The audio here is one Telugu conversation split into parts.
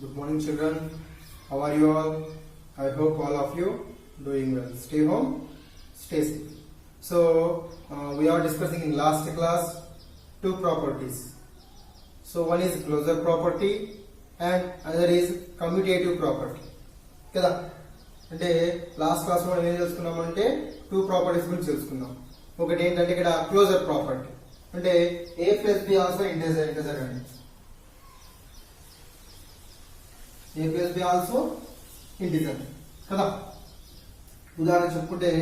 Good morning, children. How are you all? I hope all of you doing well. Stay home, stay safe. So we are discussing in last class two properties. So one is closure property and another is commutative property. కదా అంటే లాస్ట్ క్లాస్ లో మనం ఏం తెలుసుకున్నామంటే టూ ప్రాపర్టీస్ గురించి తెలుసుకున్నాం. ఒకటి ఏంటంటే ఇక్కడ క్లోజర్ ప్రాపర్టీ అంటే a plus b also integer అండి. a plus b also integer కదా. ఉదాహరణ చెప్పుకుంటే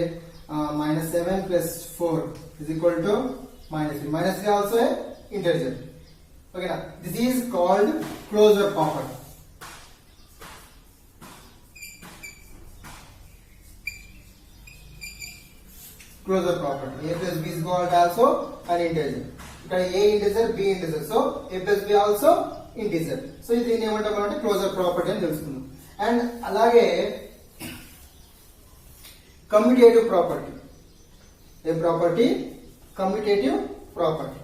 -7 plus 4 is equal to -3. -3 also a integer. ఓకేనా, this is called closure property. Closure property. A plus b is called also an integer. ఇక్కడ a integer, b integer. So a plus b also integer. So ఇది ఏమంటామంటే క్లోజర్ ప్రాపర్టీ అని తెలుసుకుందాం. అండ్ అలాగే కమ్యూటేటివ్ ప్రాపర్టీ. ఏ property? Commutative property.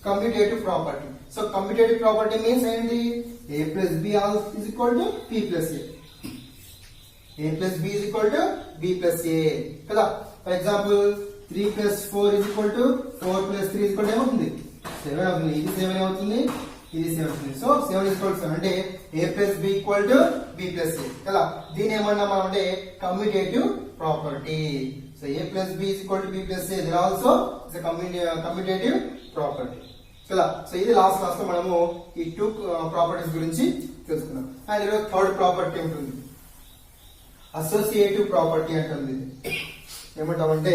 Commutative property. So commutative property means ఏంటి? a plus b is equal to p plus a. a plus b is equal to b plus a. కదా. For example, 3 plus 4 is equal to 4 plus 3 is equal to ఏమవుతుంది? 7 అవుతుంది. ఇది 7 అవుతుంది, ఇది 7 అవుతుంది. సో 7 is equal to 7 అంటే a plus b equal to b plus a. కదా. దీని ఏమన్నా మనం అంటే commutative property. So a plus b is equal to b plus a. There also is a commutative property. కదా. సో ఇది లాస్ట్ క్లాస్ లో మనము ఈ టూ ప్రాపర్టీస్ గురించి తెలుసుకున్నాం. అండ్ ఈరోజు థర్డ్ ప్రాపర్టీ ఉంటుంది, అసోసియేటివ్ ప్రాపర్టీ అంటుంది. ఏమంటామంటే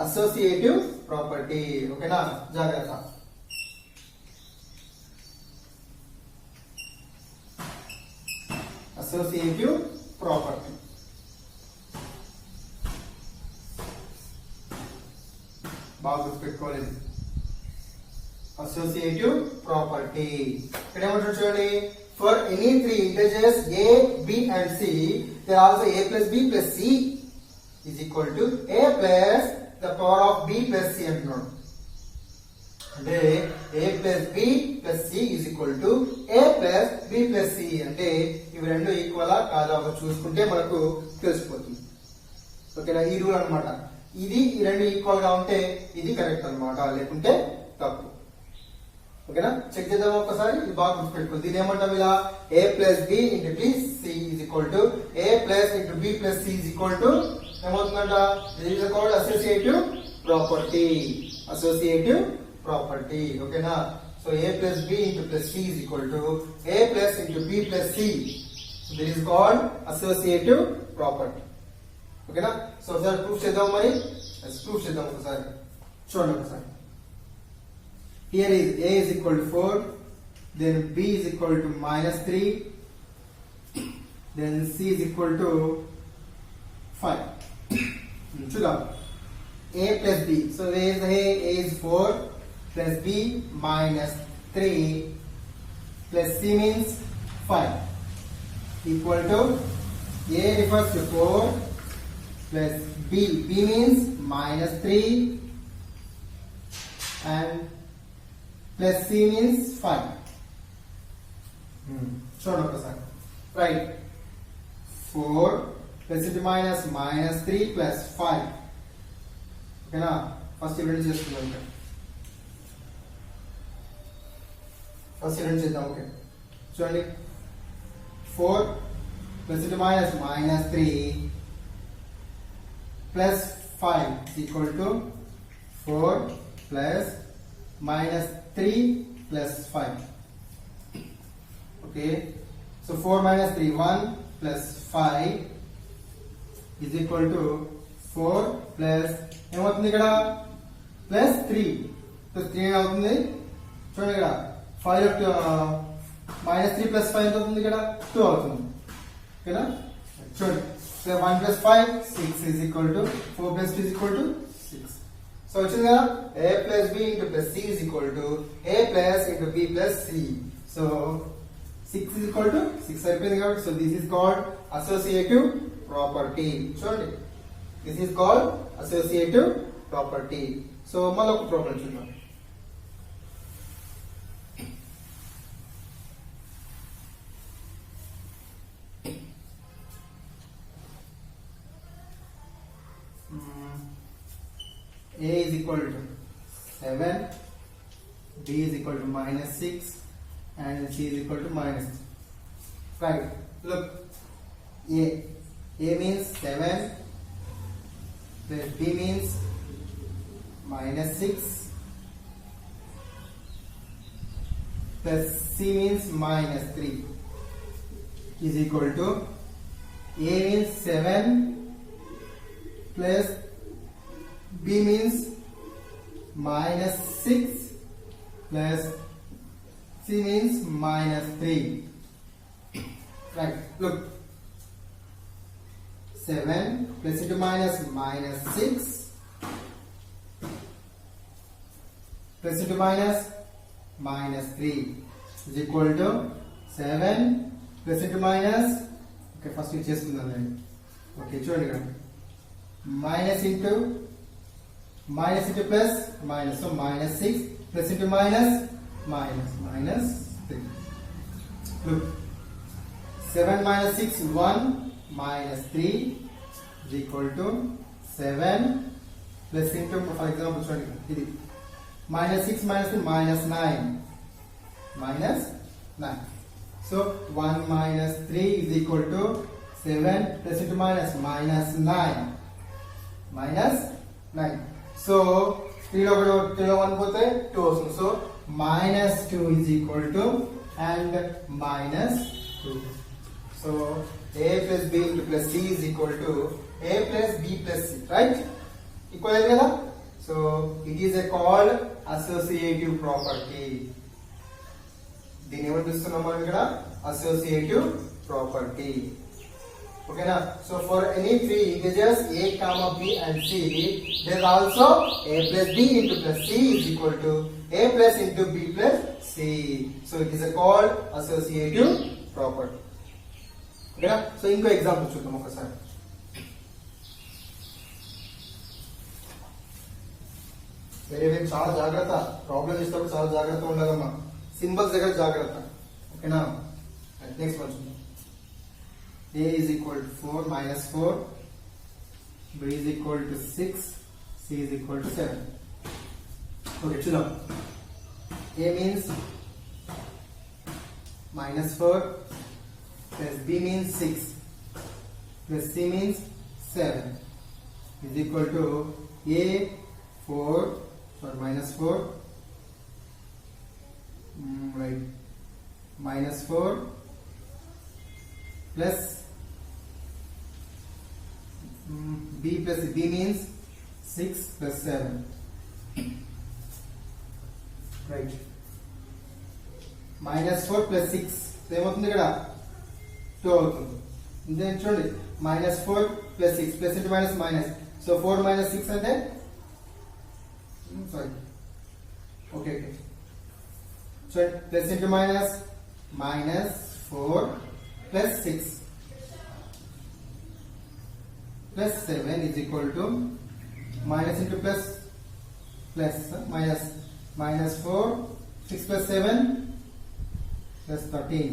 అసోసియేటివ్ ప్రాపర్టీ. ఓకేనా, జాగ్రత్త. అసోసియేటివ్ ప్రాపర్టీ బాగా గుర్తుపెట్టుకోలేదు. అసోసియేటివ్ ప్రాపర్టీ ఇక్కడ ఏమంటారు చూడండి. For any three integers a, b and c, there also a plus b plus c is equal to a plus the power of b plus c అంటున్నాడు. అంటే a plus b plus c is equal to a plus b plus c. అంటే ఇవి రెండు ఈక్వల్ కాదా చూసుకుంటే మనకు తెలిసిపోతుంది. ఓకేనా, ఈ రూల్ అన్నమాట. ఇది ఈ రెండు ఈక్వల్ గా ఉంటే ఇది కరెక్ట్ అన్నమాట, లేకుంటే తప్పు. ఓకేనా, చెక్ చేద్దాం ఒకసారి. ఇది బాగా గుర్తుపెట్టుకో. దీని ఏమంటాం ఇలా a plus b into b c is equal to a plus into b plus c is equal to ఏమవుతుందంట? This is called associative property. Associative property. ఓకేనా, so a plus b into plus c is equal to a plus into b plus c. This is called associative property. ఓకేనా, సో ఒకసారి ప్రూఫ్ చేద్దాం. మరి ప్రూఫ్ చేద్దాం ఒకసారి. చూడండి ఒకసారి. Here is a is equal to 4, then b is equal to -3, then c is equal to 5. చూద్దాం. a plus b. So where is a? A is 4 plus b -3 plus c means 5 equal to a refers to 4 plus b. b means -3 and plus c means 5. చూడండి ఒకసారి. Right, 4 plus into -3 plus 5. ఓకేనా, ఫస్ట్ ఇవన్నీ చేసుకుందాం. ఫస్ట్ ఇవన్నీ చేద్దాం. ఓకే, చూడండి. 4 plus into -3 plus 5 equal to 4 plus -3 plus 5. Okay, so 4 minus 3, 1 plus 5 is equal to 4 plus ఏమవుతుంది ఇక్కడ? ప్లస్ 3 ప్లస్ 3 అవుతుంది. చూడండి ఇక్కడ 5 -3 ప్లస్ 5 ఎంత అవుతుంది? ఇక్కడ 2 అవుతుంది. ఓకేనా, చూడండి. 1 plus 5 6 is equal to 4 plus 2 is equal to 6. So వచ్చింది కదా. a plus b into plus c is equal to a plus into b plus c. So 6 is equal to 6 అయిపోయింది కాబట్టి. So this is called associative property. చూడండి, this is called associative property. So మళ్ళొక ప్రాబ్లం చూద్దాం. A is equal to 7, B is equal to -6 and C is equal to -3. Right, look, A means 7 plus B means -6 plus C means -3 is equal to A means 7 plus B means -6 plus C means -3. Right, look, 7 plus into minus -6 plus into minus -3 is equal to 7 plus into minus. Okay, first we చేసుకుందాం. Okay, చూడండి ఇక్కడ minus into plus minus, so -6 plus into minus -3. Look, 7 minus 6 1 minus 3 is equal to 7 plus into, for example, sorry, -6 minus 2 -9. So 1 minus 3 is equal to 7 plus into minus -9. So 3 లో 1 పోతే 2 వస్తుంది. So -2 is equal to and -2. So A plus B into plus C is equal to A plus B plus C, right? Equal అయింది కదా. So it is a called associative property. దీన్ని ఏమని పిలుస్తున్నాం మనం ఇక్కడ? Associative property. Okay na? So for any three integers A, comma B and C, there is also A plus B into plus C is equal to A plus into B plus C. So it is a called associative property. Okay na? So ఇంకో ఎగ్జాంపుల్ చూద్దాం ఒకసారి. వెరీ చాలా జాగ్రత్త, ప్రాబ్లం ఇచ్చినప్పుడు చాలా జాగ్రత్తగా ఉండాలమ్మా. సింబల్స్ దగ్గర జాగ్రత్త. ఓకేనా? నెక్స్ట్ వన్ చూద్దాం. A is equal to 4 minus 4, B is equal to 6, C is equal to 7. Okay, చూద్దాం. A means -4 plus B means 6 plus C means 7 is equal to A 4 for -4, right, -4 plus B plus B means 6 plus 7, right, -4 plus 6 ఏమవుతుంది ఇక్కడ 2 అవుతుంది. then చూడండి -4 plus 6 plus into minus, so 4 minus 6 అంటే sorry, okay, so plus into minus 4 plus 6 plus 7 is equal to minus into plus -4 6 plus 7 plus 13.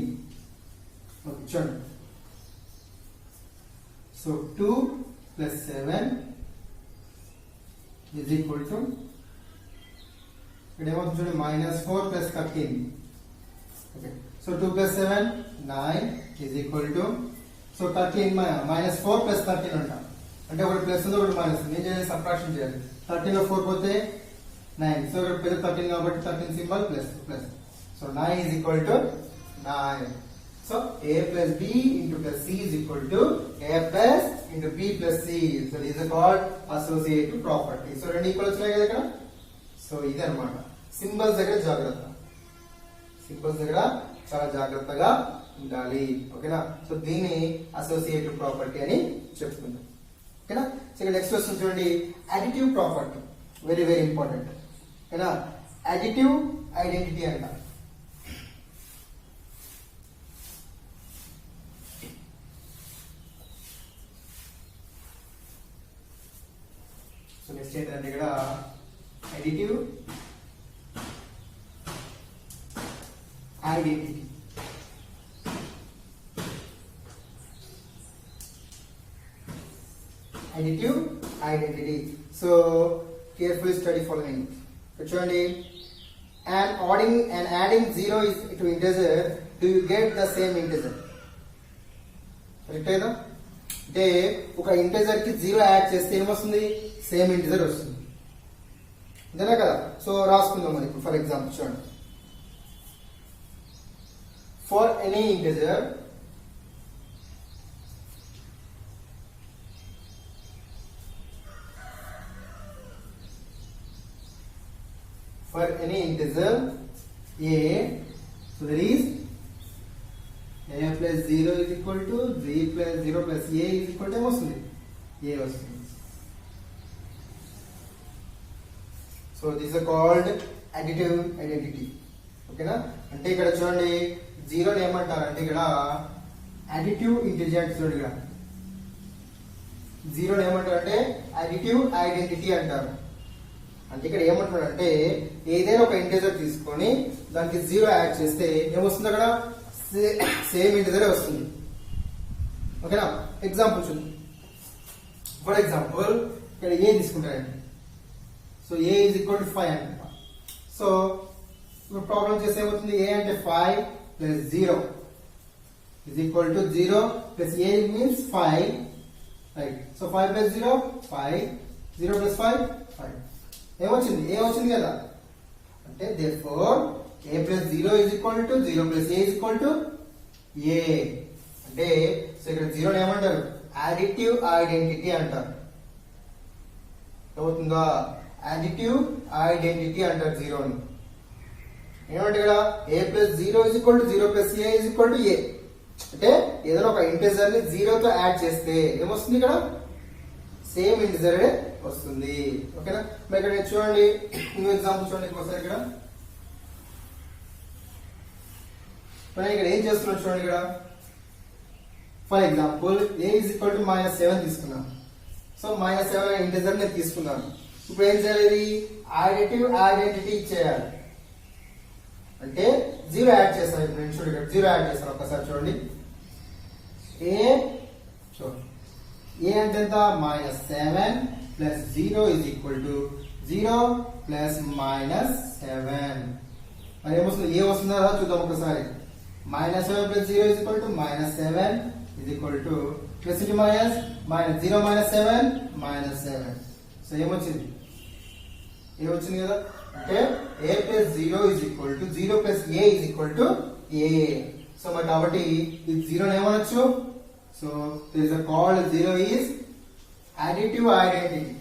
Okay, sure. So 2 plus 7 is equal to -4 plus 13. Okay, so 2 plus 7 9 is equal to, so 13 -4 plus 13 అంటాం. అంటే ఒకటి ప్లస్ ఉంది ఒకటి మైనస్ ఉంది. ఏం చేయాలి? సబ్ట్రాక్షన్ చేయాలి. 13 లో 4 పోతే 9. సో ఇక్కడ పెద్ద 13 కాబట్టి 13 symbol plus. So 9 is equal to 9. So A plus B into plus C is equal to A plus into B plus C. So this is called associative property. So రెండు ఈక్వల్ వచ్చినాయి కదా ఇక్కడ. సో ఇది అన్నమాట. సింబల్స్ దగ్గర జాగ్రత్త. సింబల్స్ దగ్గర చాలా జాగ్రత్తగా ఉండాలి. ఓకేనా? సో దీన్ని అసోసియేటివ్ ప్రాపర్టీ అని చెప్పుకుందాం. ఓకేనా? సో ఇక్కడ నెక్స్ట్ క్వశ్చన్ చూడండి. Additive property very very important. ఓకేనా? అడిటివ్ ఐడెంటిటీ అంట. నెక్స్ట్ ఏంటంటే ఇక్కడ additive identity. Additive identity. So carefully study following. చూడండి, and adding 0 is to integer, do you get the same integer? Correct కదా? అంటే ఒక ఇంటిజర్ కి 0 యాడ్ చేస్తే ఏమొస్తుంది? సేమ్ ఇంటిజర్ వస్తుంది, అంతేనా కదా? సో రాసుకుందాం మరి. ఫర్ ఎగ్జాంపుల్ చూడండి, for any integer for any integer a, so there is a plus 0 is equal to b plus 0 plus a is equal to వస్తుంది, a వస్తుంది. So this is called additive identity. ఓకేనా? అంటే ఇక్కడ చూడండి, 0 ని ఏమంటారు అంటే ఇక్కడ అడిటివ్ ఇంటిజర్. చూడండి ఇక్కడ 0 ని ఏమంటారు అంటే అడిటివ్ ఐడెంటిటీ అంటారు. అంటే ఇక్కడ ఏమంటున్నాడు అంటే ఏదైనా ఒక ఇంటిజర్ తీసుకొని దానికి 0 యాడ్ చేస్తే ఏమొస్తుంది? అక్కడ సేమ్ ఇంటిజరే వస్తుంది. ఓకేనా? ఎగ్జాంపుల్ చూద్దాం. ఫర్ ఎగ్జాంపుల్ ఇక్కడ ఏ తీసుకుంటారండి. So A is equal to 5 అంట. సో ఇప్పుడు ప్రాబ్లం చేస్తే ఏమవుతుంది? ఏ అంటే 5 plus 0 is equal to 0 plus A means 5, right? So 5 plus 0 5, 0 plus 5 5. ఏమొచ్చింది? ఏ వచ్చింది కదా. అంటే therefore a plus 0 is equal to 0 plus a is equal to a. అంటే సో ఇక్కడ 0 ని ఏమంటారు? అడిటివ్ ఐడెంటిటీ అంటారు. అవుతుందా? అడిటివ్ ఐడెంటిటీ అంటారు 0 ని. ఏమంటే ఇక్కడ a plus 0 is equal to 0 plus a is equal to a. అంటే ఏదైనా ఒక ఇంటిజర్ ని 0 తో యాడ్ చేస్తే ఏమొస్తుంది? ఇక్కడ సేమ్ ఇంటిజర్ వస్తుంది. ఓకేనా? మరి ఇక్కడ చూడండి, ఇంకో ఎగ్జాంపుల్ చూడండి ఒకసారి. ఇక్కడ ఇక్కడ ఏం చేస్తున్నాం చూడండి. ఇక్కడ for example a is equal to -7 తీసుకున్నాం. సో -7 ఇంటిజర్ నేను తీసుకున్నాను. ఇప్పుడు ఏం చేయాలి? అడిటివ్ ఐడెంటిటీ ఇచ్చేయాలి. అంటే 0 యాడ్ చేస్తాను. ఇప్పుడు నేను చూడండి, ఇక్కడ 0 యాడ్ చేస్తాను. ఒకసారి చూడండి, a చూడండి, a అంటే ఎంత? -7 plus 0 is equal to 0 plus -7. మరి ఏమొస్తుంది? ఏ వస్తుందా చూద్దాం ఒకసారి. -7 plus 0 is equal to -7 is equal to plus into minus -0 -7 -7. So ఏమొచ్చింది? ఏ వచ్చింది కదా. అంటే a plus 0 is equal to 0 plus a is equal to a. So మరి కాబట్టి ఈ 0 ని ఏమనొచ్చు? So there is a called 0 is additive identity.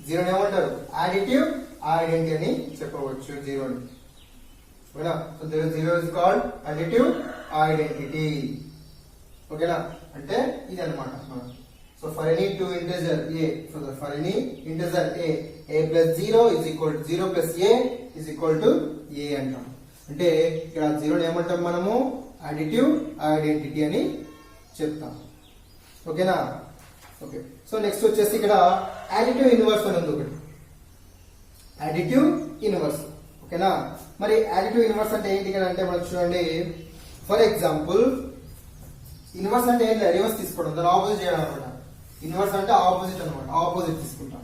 0 ని ఏమంటారు? అడిటివ్ ఐడెంటిటీ అని చెప్పవచ్చు 0 ని. ఓకేనా? So 0 is called additive identity. ఓకేనా? అంటే ఇది అన్నమాట. So for any two integer a, so for any integer a plus 0 is equal to 0 plus a is equal to a అంటాం. అంటే ఇక్కడ 0 ని ఏమంటాం మనము? అడిటివ్ ఐడెంటిటీ అని చెప్తాం. ఓకేనా? ఓకే. సో నెక్స్ట్ వచ్చేసి ఇక్కడ అడిటివ్ ఇన్వర్స్ అని ఉంది ఒకటి. Additive inverse. ఓకేనా? మరి అడిటివ్ ఇన్వర్స్ అంటే ఏంటి కదా అంటే మనకు చూడండి, ఫర్ ఎగ్జాంపుల్ ఇన్వర్స్ అంటే ఏంటి? రివర్స్ తీసుకోవడం, దాని ఆపోజిట్ చేయడం అనమాట. ఇన్వర్స్ అంటే ఆపోజిట్ అనమాట, ఆపోజిట్ తీసుకుంటాం.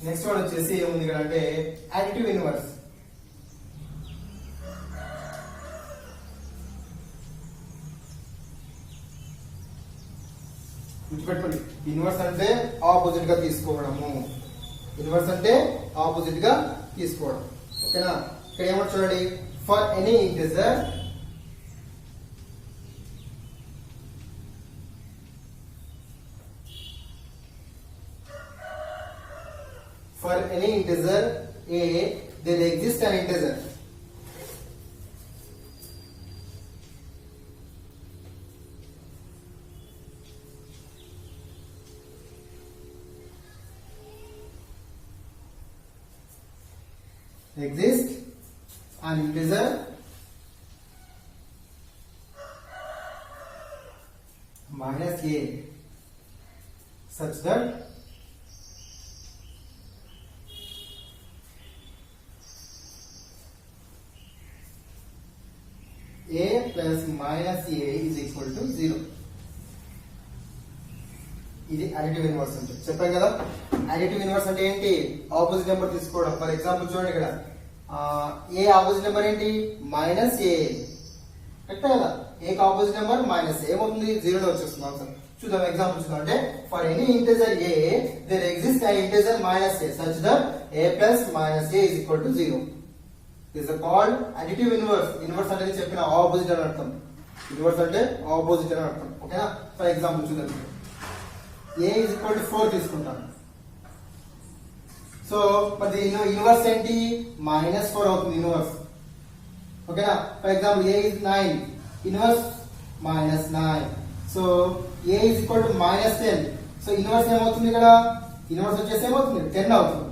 నెక్స్ట్ వన్ వచ్చేసి ఏముంది ఇక్కడ అంటే అడిటివ్ ఇన్వర్స్. గుర్తుపెట్టుకోండి, ఇన్వర్స్ అంటే ఆపోజిట్ గా తీసుకోవడము. ఇన్వర్స్ అంటే ఆపోజిట్ గా తీసుకోవడం. ఓకేనా? ఇక్కడ ఏమంటారు చూడండి, for any integer a, there exists an integer minus a. such that a plus minus a is equal to 0. ఇది అడిటివ్ ఇన్వర్స్ అంటే చెప్పాం కదా. అడిటివ్ ఇన్వర్స్ అంటే ఏంటి? ఆపోజిట్ నెంబర్ తీసుకోవడం. ఫర్ ఎగ్జాంపుల్ చూడండి ఇక్కడ ఏ ఆపోజిట్ నెంబర్ ఏంటి? మైనస్ ఏ. కరెక్ట్ కదా? ఏ ఆపోజిట్ నెంబర్ మైనస్ ఏమవుతుంది? 0 వచ్చేస్తుంది ఆన్సర్. చూద్దాం ఎగ్జాంపుల్ చూద్దాం. అంటే for any integer a there exist an integer minus a such that a plus minus a is equal to 0. This is called additive inverse. Inverse అనేది చెప్పిన ఆపోజిట్ అని అర్థం. ఇన్వర్స్ అంటే ఆపోజిట్ అని అర్థం. ఓకేనా? ఫర్ ఎగ్జాంపుల్ చూద్దాం. a is equal to 4 తీసుకుంటాను. సో మరి ఇన్వర్స్ ఏంటి? -4 అవుతుంది ఇన్వర్స్. ఓకేనా? For example a is 9, inverse -9. So a is equal to -10. So inverse ఏమవుతుంది ఇక్కడ? ఇన్వర్స్ వచ్చేసి ఏమవుతుంది? 10 అవుతుంది.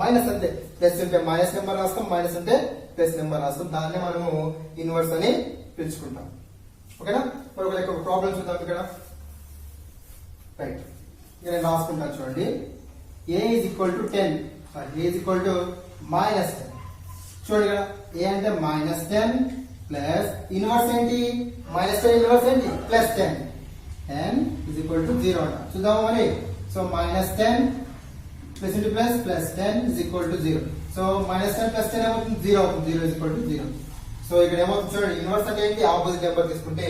మైనస్ అంటే ప్లస్ ఉంటే మైనస్ నెంబర్ రాస్తాం, మైనస్ అంటే ప్లస్ నెంబర్ రాస్తాం. దాన్నే మనము ఇన్వర్స్ అని పిలుచుకుంటాం. ఓకేనా? మరి ఒక ప్రాబ్లం చూద్దాం ఇక్కడ. రైట్, ఇక్కడ నేను రాసుకుంటాను చూడండి. a is equal to 10. a is equal to -10. చూడండి ఇక్కడ a అంటే -10 ప్లస్ ఇన్వర్స్ ఏంటి? -10 ఇన్వర్స్ ఏంటి? +10. 10 is equal to 0 అంట. చూద్దాం మరి. So -10 plus into plus plus 10 is equal to 0. So -10 plus 10 ఏమవుతుంది? 0 అవుతుంది. 0 is equal to 0. సో ఇక్కడ ఏమవుతుంది చూడండి. ఇన్వర్స్ అంటే ఏంటి? ఆపోజిట్ నెంబర్ తీసుకుంటే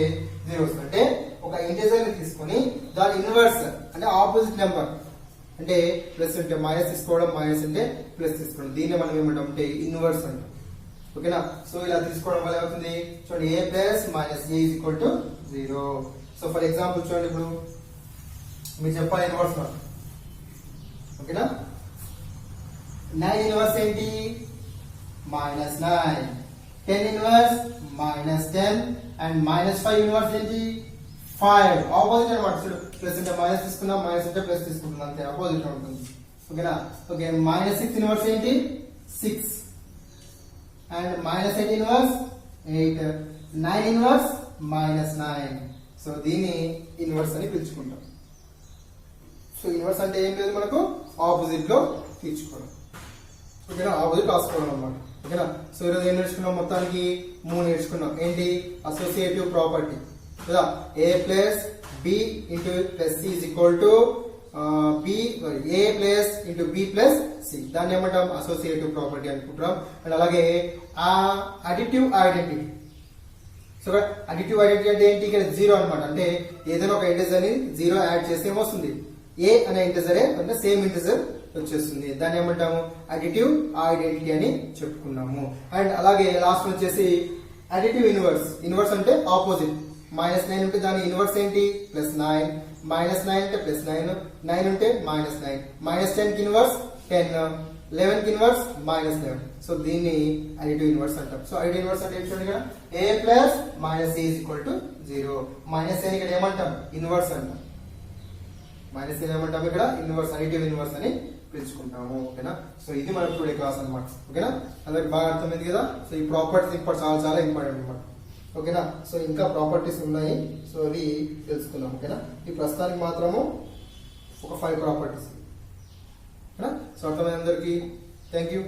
0 వస్తుంది. అంటే ఒక ఇంటిజర్ ని తీసుకొని దాని ఇన్వర్స్ అంటే ఆపోజిట్ నెంబర్ అంటే ప్లస్ ఉంటే మైనస్ తీసుకోవడం, మైనస్ అంటే ప్లస్ తీసుకోవడం. దీన్ని మనం ఏమంటాం అంటే ఇన్వర్స్ అంటాం. ఓకేనా? సో ఇలా తీసుకోవడం వల్ల ఏమవుతుంది చూడండి. a plus minus a is equal to 0. So for example చూడండి, ఇప్పుడు మీరు చెప్పాలి ఇన్వర్స్. ఓకేనా? 9 ఇన్వర్స్ ఏంటి? -9. 10 ఇన్వర్స్ -10 అండ్ -5 ఇన్వర్స్ ఏంటి? 5. ఆపోజిట్ అన్నమాట. చూడు, ప్లస్ అంటే మైనస్ తీసుకున్నాం, మైనస్ అంటే ప్లస్ తీసుకుంటున్నాం, అంతే ఆపోజిట్ ఉంటుంది. ఓకేనా? ఓకే, -6 ఇన్వర్స్ ఏంటి? 6 అండ్ -8 ఇన్వర్స్ 8. 9 ఇన్వర్స్ -9. సో దీన్ని ఇన్వర్స్ అని పిలుచుకుంటాం. సో ఇన్వర్స్ అంటే ఏం లేదు, మనకు ఆపోజిట్ లో తీర్చుకోవడం. ఓకేనా? ఆపోజిట్ రాసుకోవడం అన్నమాట. ఓకేనా? సో ఈరోజు ఏం నేర్చుకున్నాం? మొత్తానికి 3 నేర్చుకున్నాం. ఏంటి? అసోసియేటివ్ ప్రాపర్టీ కదా. a plus b into plus c is equal to a plus into b plus c. దాన్ని ఏమంటాం? అసోసియేటివ్ ప్రాపర్టీ అనుకుంటాం. అండ్ అలాగే additive identity. So additive identity అంటే ఏంటి? ఇక్కడ 0 అనమాట. అంటే ఏదైనా ఒక ఇంటిజర్ ని 0 యాడ్ చేస్తే ఏమొస్తుంది? a అనే ఇంటిజరే అంటే సేమ్ ఇంటిజర్ వచ్చేస్తుంది. దాన్ని ఏమంటాము? అడిటివ్ ఐడెంటిటీ అని చెప్పుకున్నాము. అండ్ అలాగే లాస్ట్ వచ్చేసి అడిటివ్ ఇన్వర్స్. ఇన్వర్స్ అంటే ఆపోజిట్. -9 ఉంటే దాని ఇన్వర్స్ ఏంటి? +9. -9 అంటే +9. 9 ఉంటే -9. -10 కి ఇన్వర్స్ 10. 11 కి ఇన్వర్స్ -11. సో దీన్ని అడిటివ్ ఇన్వర్స్ అంటాం. సో అడిటివ్ ఇన్వర్స్ అంటే ఏంటి చూడండి, a plus minus a is equal to 0. Minus a ఇక్కడ ఏమంటాం? ఇన్వర్స్ అంటాం. మైనస్ a ఏమంటాం? ఇక్కడ ఇన్వర్స్, అడిటివ్ ఇన్వర్స్ అని పిలుచుకుంటాము. ఓకేనా? సో ఇది మన టుడే క్లాస్ అన్నమాట. ఓకేనా? అందరికి బాగా అర్థమైంది కదా. సో ఈ ప్రాపర్టీస్ ఇప్పుడు చాలా చాలా ఇంపార్టెంట్ అన్నమాట. ఓకేనా? సో ఇంకా ప్రాపర్టీస్ ఉన్నాయి. సో అవి తెలుసుకుందాం. ఓకేనా? ఈ ప్రస్తుతానికి మాత్రము ఒక 5 ప్రాపర్టీస్. ఓకేనా? సో అర్థమైంది అందరికి. Thank you.